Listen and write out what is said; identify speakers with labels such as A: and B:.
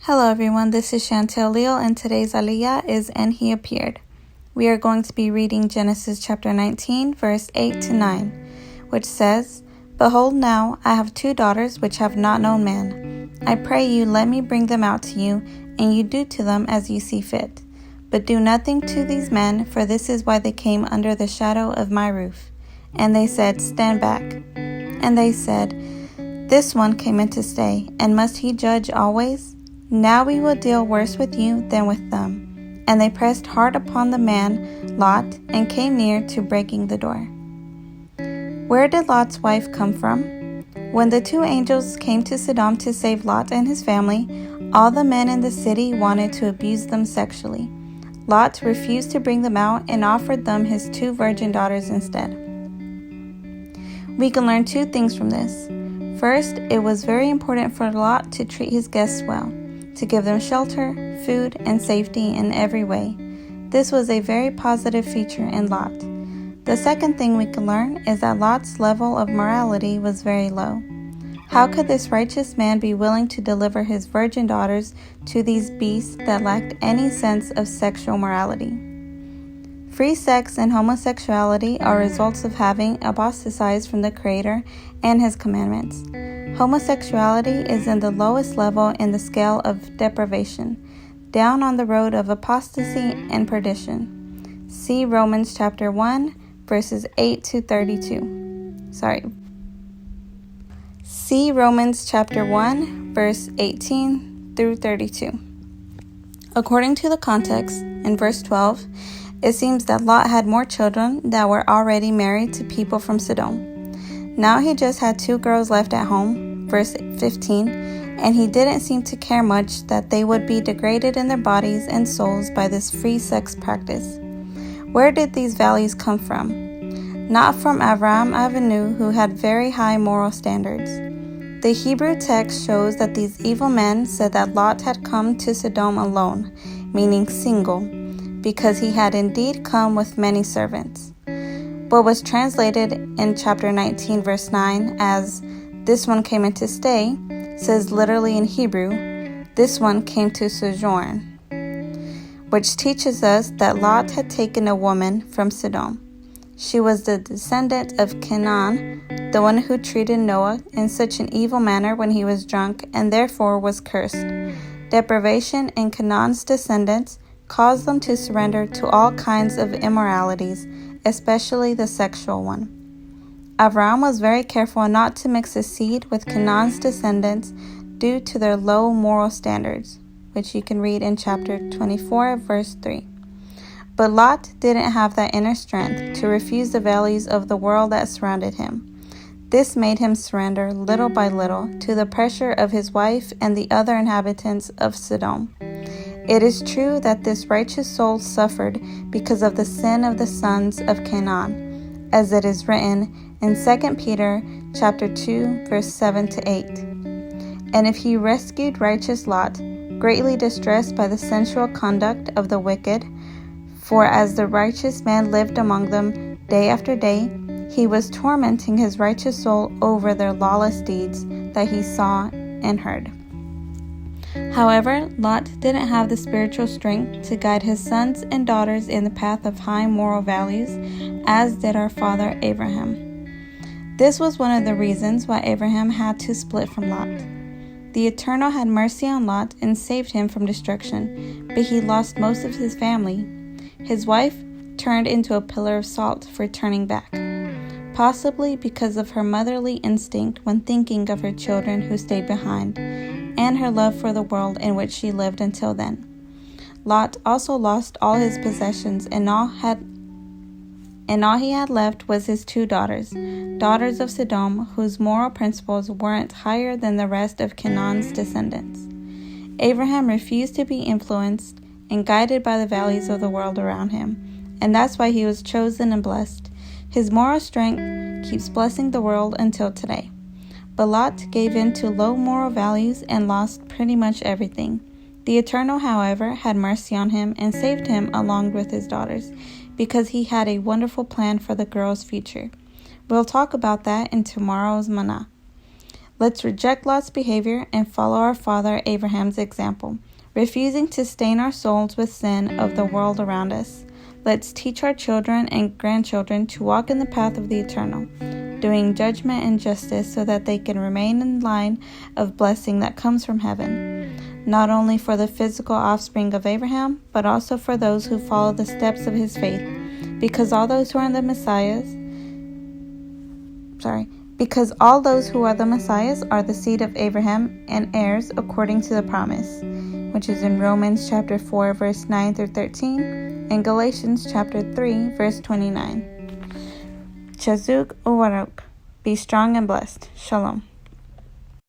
A: Hello everyone, this is Chantel Leal and today's Aliyah is And He Appeared. We are going to be reading Genesis chapter 19, verse 8 to 9, which says, Behold now, I have 2 daughters which have not known man. I pray you, let me bring them out to you, and you do to them as you see fit. But do nothing to these men, for this is why they came under the shadow of my roof. And they said, Stand back. And they said, This one came in to stay, and must he judge always? Now we will deal worse with you than with them. And they pressed hard upon the man, Lot, and came near to breaking the door. Where did Lot's wife come from? When the 2 angels came to Sodom to save Lot and his family, all the men in the city wanted to abuse them sexually. Lot refused to bring them out and offered them his 2 virgin daughters instead. We can learn 2 things from this. First, it was very important for Lot to treat his guests well, to give them shelter, food, and safety in every way. This was a very positive feature in Lot. The second thing we can learn is that Lot's level of morality was very low. How could this righteous man be willing to deliver his virgin daughters to these beasts that lacked any sense of sexual morality? Free sex and homosexuality are results of having apostatized from the Creator and His commandments. Homosexuality is in the lowest level in the scale of depravation, down on the road of apostasy and perdition. See Romans chapter 1, verses 8 to 32. See Romans chapter 1, verse 18 through 32. According to the context, in verse 12, it seems that Lot had more children that were already married to people from Sodom. Now he just had 2 girls left at home, verse 15, and he didn't seem to care much that they would be degraded in their bodies and souls by this free sex practice. Where did these values come from? Not from Avraham Avinu, who had very high moral standards. The Hebrew text shows that these evil men said that Lot had come to Sodom alone, meaning single, because he had indeed come with many servants. What was translated in chapter 19, verse 9 as, This one came in to stay, says literally in Hebrew, This one came to sojourn, which teaches us that Lot had taken a woman from Sodom. She was the descendant of Canaan, the one who treated Noah in such an evil manner when he was drunk and therefore was cursed. Deprivation in Canaan's descendants caused them to surrender to all kinds of immoralities, especially the sexual one. Avraham was very careful not to mix his seed with Canaan's descendants due to their low moral standards, which you can read in chapter 24, verse 3. But Lot didn't have that inner strength to refuse the values of the world that surrounded him. This made him surrender little by little to the pressure of his wife and the other inhabitants of Sodom. It is true that this righteous soul suffered because of the sin of the sons of Canaan, as it is written in 2 Peter chapter 2, verse 7 to 8. And if he rescued righteous Lot, greatly distressed by the sensual conduct of the wicked, for as the righteous man lived among them day after day, he was tormenting his righteous soul over their lawless deeds that he saw and heard. However, Lot didn't have the spiritual strength to guide his sons and daughters in the path of high moral values, as did our father Abraham. This was one of the reasons why Abraham had to split from Lot. The Eternal had mercy on Lot and saved him from destruction, but he lost most of his family. His wife turned into a pillar of salt for turning back, possibly because of her motherly instinct when thinking of her children who stayed behind, and her love for the world in which she lived until then. Lot also lost all his possessions, and all he had left was his 2 daughters, daughters of Sodom, whose moral principles weren't higher than the rest of Canaan's descendants. Abraham refused to be influenced and guided by the values of the world around him, and that's why he was chosen and blessed. His moral strength keeps blessing the world until today. But Lot gave in to low moral values and lost pretty much everything. The Eternal, however, had mercy on him and saved him along with his daughters, because he had a wonderful plan for the girl's future. We'll talk about that in tomorrow's manna. Let's reject Lot's behavior and follow our father Abraham's example, refusing to stain our souls with sin of the world around us. Let's teach our children and grandchildren to walk in the path of the eternal, doing judgment and justice so that they can remain in line of blessing that comes from heaven, not only for the physical offspring of Abraham, but also for those who follow the steps of his faith, because all those who are the Messiahs are the seed of Abraham and heirs according to the promise, which is in Romans chapter 4, verse 9 through 13, and Galatians chapter 3, verse 29. Chazuk Uwarok. Be strong and blessed. Shalom.